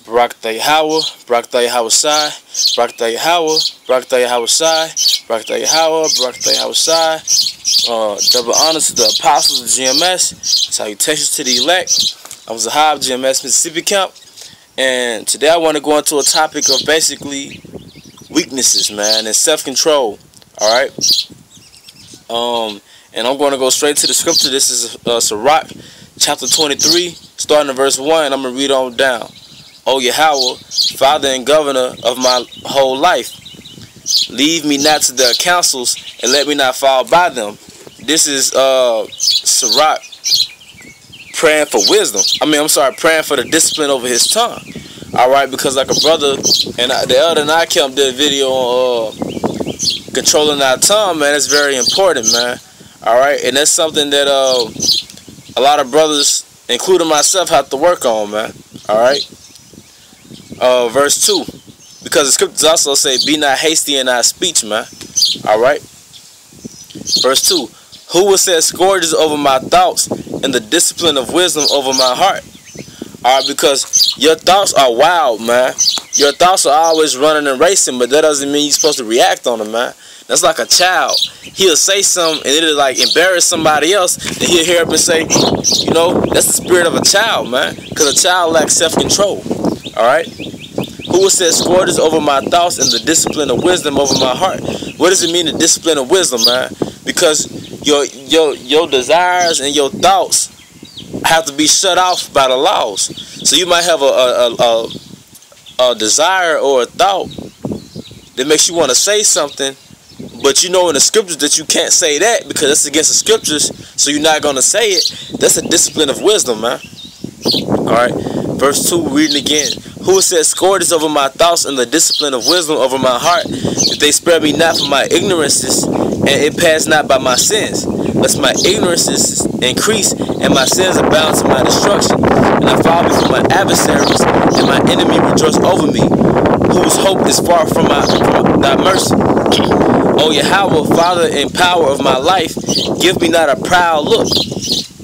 Barakatah Yahweh, Barakatah Yahweh Sai, Barakatah Yahweh, Barakatah Yahweh Sai, Barakatah Yahweh, Barakatah Yahweh Sai. Double honor to the apostles of GMS. Salutations to the elect. I was a Zahab, GMS Mississippi Camp. And today I want to go into a topic of basically weaknesses, man, and self-control. Alright? And I'm going to go straight to the scripture. This is Sirach, chapter 23, starting at verse 1, and I'm going to read on down. O Yahweh, Father and Governor of my whole life, leave me not to their counsels, and let me not fall by them. This is Sirach praying for wisdom. Praying for the discipline over his tongue. Alright, because like a brother, and the elder and I did a video on controlling our tongue, man. It's very important, man. Alright, and that's something that a lot of brothers, including myself, have to work on, man. Alright. Verse 2. Because the scriptures also say, be not hasty in thy speech, man. Alright. Verse 2. Who will set scourges over my thoughts and the discipline of wisdom over my heart? Alright, because your thoughts are wild, man. Your thoughts are always running and racing, but that doesn't mean you're supposed to react on them, man. That's like a child. He'll say something and it'll like embarrass somebody else, and he'll hear up and say, you know, that's the spirit of a child, man. Because a child lacks self-control. Alright? Who will set scourges over my thoughts and the discipline of wisdom over my heart? What does it mean, the discipline of wisdom, man? Because your desires and your thoughts have to be shut off by the laws. So you might have a desire or a thought that makes you want to say something, but you know in the scriptures that you can't say that because it's against the scriptures, so you're not going to say it. That's a discipline of wisdom, man. Alright, verse 2, reading again. Who will set scourges over my thoughts and the discipline of wisdom over my heart, that they spare me not for my ignorances, and it pass not by my sins, lest my ignorances increase and my sins abound to my destruction, and I fall before my adversaries, and my enemy rejoice over me, whose hope is far from thy mercy. O Yahweh, Father and power of my life, give me not a proud look.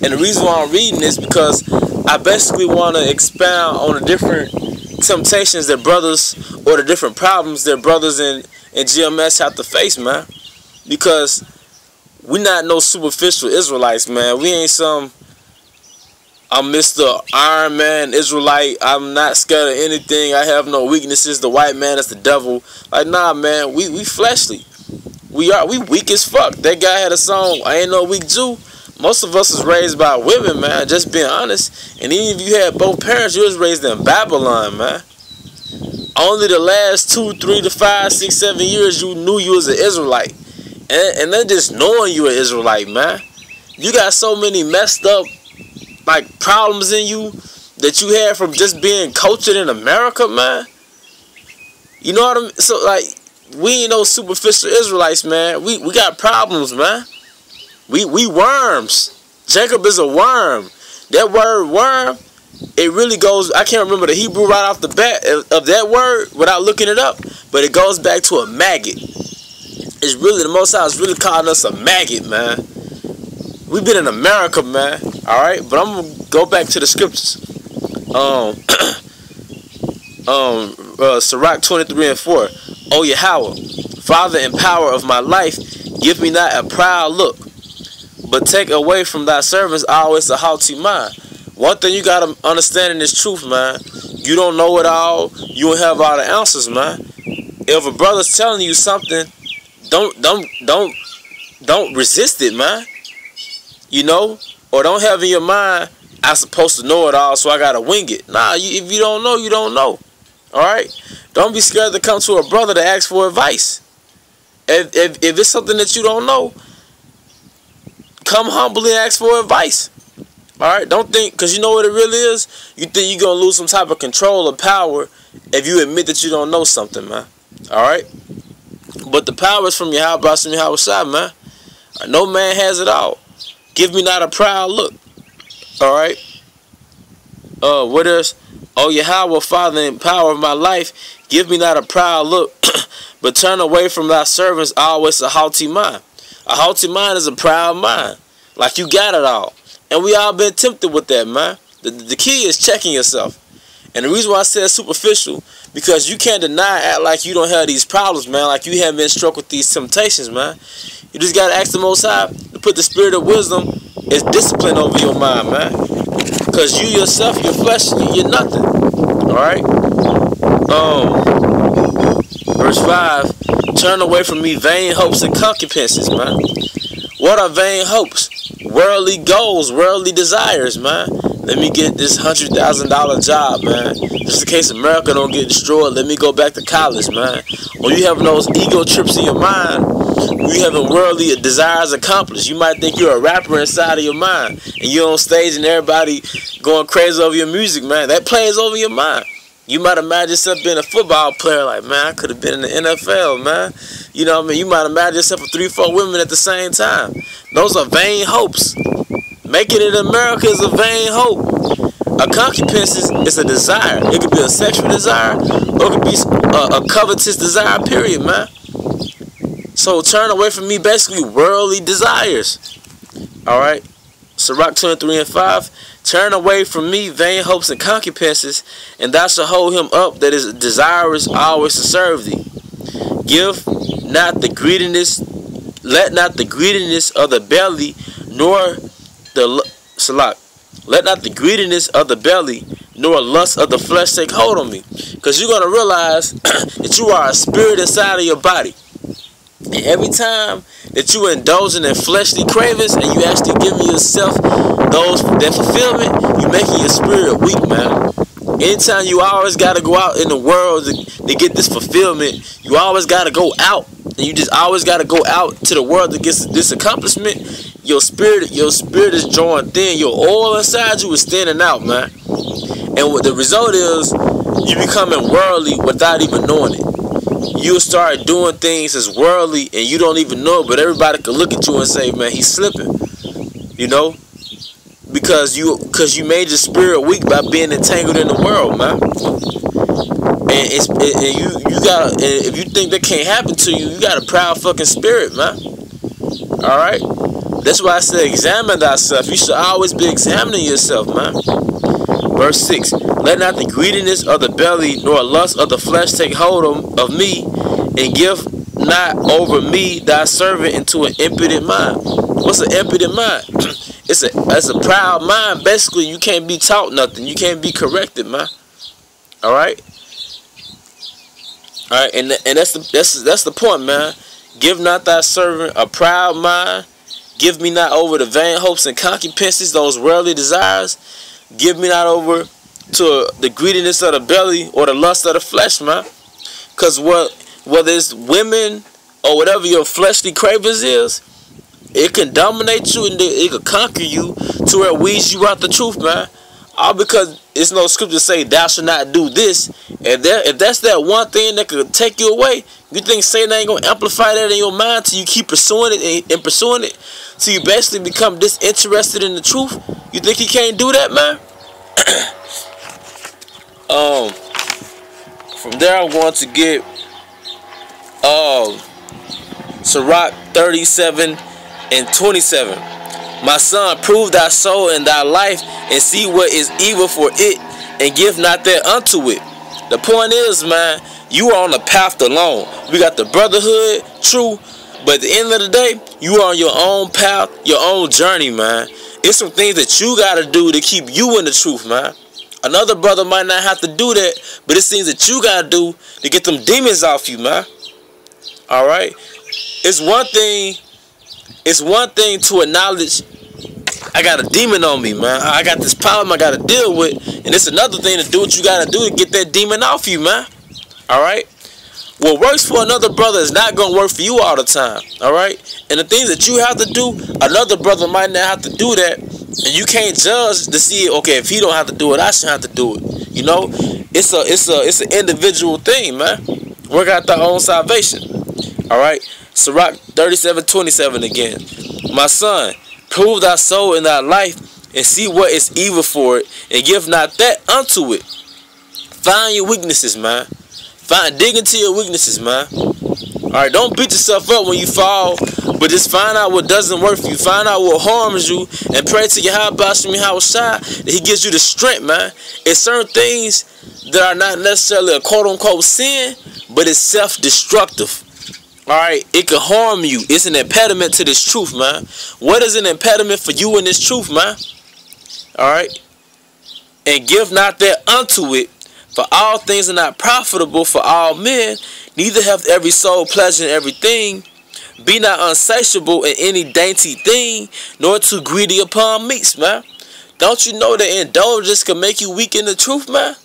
And the reason why I'm reading is because I basically want to expound on the different temptations that brothers, or the different problems that brothers in GMS have to face, man. Because we not no superficial Israelites, man. We ain't some, I'm Mr. Iron Man Israelite. I'm not scared of anything. I have no weaknesses. The white man is the devil. Like, nah, man. We fleshly. We weak as fuck. That guy had a song, I Ain't No Weak Jew. Most of us is raised by women, man. Just being honest. And even if you had both parents, you was raised in Babylon, man. Only the last 2, 3 to 5, 6, 7 years you knew you was an Israelite. And then just knowing you an Israelite, man. You got so many messed up like problems in you that you had from just being cultured in America, man. You know what I mean? So like, we ain't no superficial Israelites, man. We got problems, man. We worms. Jacob is a worm. That word worm, it really goes, I can't remember the Hebrew right off the bat of that word without looking it up, but it goes back to a maggot. It's really, the Most High is really calling us a maggot, man. We've been in America, man. Alright, but I'm going to go back to the scriptures. Sirach 23 and 4. O Yahweh, Father and power of my life, give me not a proud look, but take away from thy servants always a haughty mind. One thing you gotta understand in this truth, man. You don't know it all. You don't have all the answers, man. If a brother's telling you something, don't resist it, man. You know, or don't have in your mind, I'm supposed to know it all, so I gotta wing it. Nah, if you don't know, you don't know. All right. Don't be scared to come to a brother to ask for advice. If it's something that you don't know, come humbly and ask for advice. Alright, don't think, because you know what it really is? You think you're going to lose some type of control or power if you admit that you don't know something, man. Alright? But the power is from Yahweh, from Yahweh Shai, man. No man has it all. Give me not a proud look. Alright? What else? O Yahweh, Father and power of my life, give me not a proud look, but turn away from thy servants always a haughty mind. A haughty mind is a proud mind. Like you got it all. And we all been tempted with that, man. The key is checking yourself. And the reason why I said superficial, because you can't act like you don't have these problems, man. Like you haven't been struck with these temptations, man. You just gotta ask the Most High to put the spirit of wisdom as discipline over your mind, man. Because you yourself, your flesh, you're nothing. Alright? Verse 5, turn away from me vain hopes and concupiscences, man. What are vain hopes? Worldly goals, worldly desires, man. Let me get this $100,000 job, man. Just in case America don't get destroyed, let me go back to college, man. Or you having those ego trips in your mind, you having worldly desires accomplished. You might think you're a rapper inside of your mind, and you're on stage and everybody going crazy over your music, man. That plays over your mind. You might imagine yourself being a football player, like, man, I could have been in the NFL, man. You know what I mean? You might imagine yourself with 3-4 women at the same time. Those are vain hopes. Making it in America is a vain hope. A concupiscence is a desire. It could be a sexual desire, or it could be a covetous desire, period, man. So turn away from me, basically worldly desires. Alright? Sirach 23:5. Turn away from me vain hopes and concupiscences, and thou shalt hold him up that is desirous always to serve thee. Give not the greediness, let not the greediness of the belly, nor the let not the greediness of the belly, nor lust of the flesh take hold on me. Because you're going to realize that you are a spirit inside of your body. And every time that you indulging in fleshly cravings and you actually giving yourself that fulfillment, you making your spirit weak, man. Anytime you always got to go out in the world to get this fulfillment, you always got to go out. And you just always got to go out to the world to get this accomplishment. Your spirit is drawing thin. Your oil inside you is thinning out, man. And what the result is, you becoming worldly without even knowing it. You'll start doing things as worldly and you don't even know it, but everybody can look at you and say, man, he's slipping. You know? Because you made your spirit weak by being entangled in the world, man. And if you think that can't happen to you, you got a proud fucking spirit, man. Alright? That's why I say examine thyself. You should always be examining yourself, man. Verse 6. Let not the greediness of the belly nor lust of the flesh take hold of me, and give not over me thy servant into an impudent mind. What's an impudent mind? It's a proud mind. Basically, you can't be taught nothing. You can't be corrected, man. Alright? Alright, and that's the point, man. Give not thy servant a proud mind. Give me not over the vain hopes and concupiscences, those worldly desires. Give me not over to the greediness of the belly or the lust of the flesh, man. Because whether it's women or whatever your fleshly cravings is, it can dominate you and it can conquer you to where it weeds you out the truth, man. All because it's no scripture say thou shalt not do this. And if that's that one thing that could take you away, you think Satan ain't gonna amplify that in your mind till you keep pursuing it and pursuing it, till you basically become disinterested in the truth? You think he can't do that, man? From there I'm going to get Sirach 37:27. My son, prove thy soul and thy life, and see what is evil for it, and give not that unto it. The point is, man, you are on the path alone. We got the brotherhood, true, but at the end of the day, you are on your own path, your own journey, man. It's some things that you got to do to keep you in the truth, man. Another brother might not have to do that, but it's things that you got to do to get them demons off you, man. Alright? It's one thing to acknowledge I got a demon on me, man. I got this problem I got to deal with. And it's another thing to do what you got to do to get that demon off you, man. Alright? What works for another brother is not going to work for you all the time. Alright? And the things that you have to do, another brother might not have to do that. And you can't judge to see, okay, if he don't have to do it, I should have to do it. You know? It's an individual thing, man. Work out their own salvation. Alright? Sirach 37:27 again. My son, prove thy soul and thy life, and see what is evil for it, and give not that unto it. Find your weaknesses, man. Dig into your weaknesses, man. Alright, don't beat yourself up when you fall, but just find out what doesn't work for you. Find out what harms you and pray to Yahweh Shai that he gives you the strength, man. It's certain things that are not necessarily a quote-unquote sin, but it's self-destructive. Alright, it can harm you. It's an impediment to this truth, man. What is an impediment for you in this truth, man? Alright? And give not that unto it, for all things are not profitable for all men, neither hath every soul pleasure in everything. Be not unsatiable in any dainty thing, nor too greedy upon meats, man. Don't you know that indulgence can make you weak in the truth, man?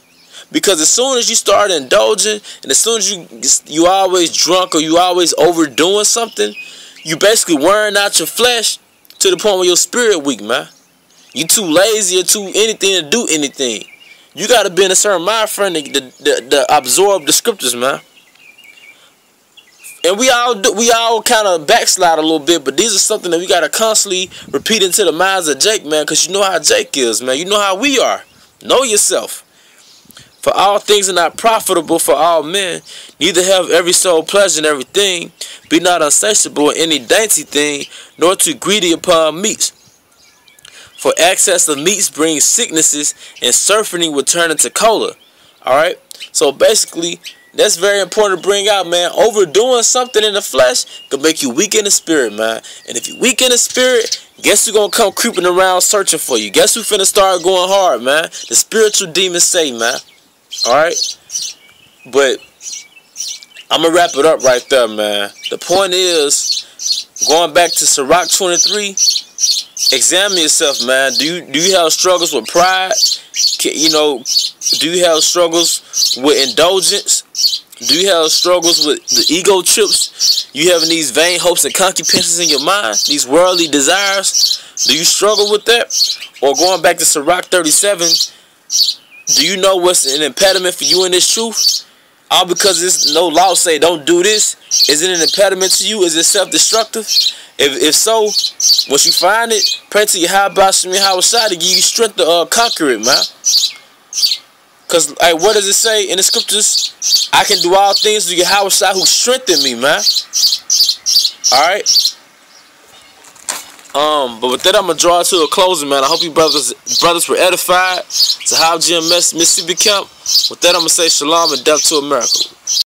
Because as soon as you start indulging, and as soon as you always drunk or you always overdoing something, you basically wearing out your flesh to the point where your spirit weak, man. You too lazy or too anything to do anything. You got to be in a certain mind frame to absorb the scriptures, man. And we all kind of backslide a little bit, but these are something that we got to constantly repeat into the minds of Jake, man, because you know how Jake is, man. You know how we are. Know yourself. For all things are not profitable for all men, neither have every soul pleasure in everything. Be not unsatiable in any dainty thing, nor too greedy upon meats. For excess of meats brings sicknesses, and surfeiting will turn into choler. Alright? So basically, that's very important to bring out, man. Overdoing something in the flesh can make you weak in the spirit, man. And if you're weak in the spirit, guess who's going to come creeping around searching for you? Guess who's finna start going hard, man? The spiritual demons say, man. Alright? But I'm going to wrap it up right there, man. The point is, going back to Sirach 23, examine yourself, man. Do you have struggles with pride? You know, do you have struggles with indulgence? Do you have struggles with the ego trips? You having these vain hopes and concupiscences in your mind? These worldly desires? Do you struggle with that? Or going back to Sirach 37, do you know what's an impediment for you in this truth? All because there's no law say don't do this. Is it an impediment to you? Is it self-destructive? If so, once you find it, pray to Yahweh Shai to give you strength to conquer it, man. Because, like, what does it say in the scriptures? I can do all things through Yahweh Shai who strengthened me, man. Alright? But with that, I'm going to draw it to a closing, man. I hope you brothers were edified. Zahab GMS, Mississippi Camp. With that, I'm going to say shalom and death to America.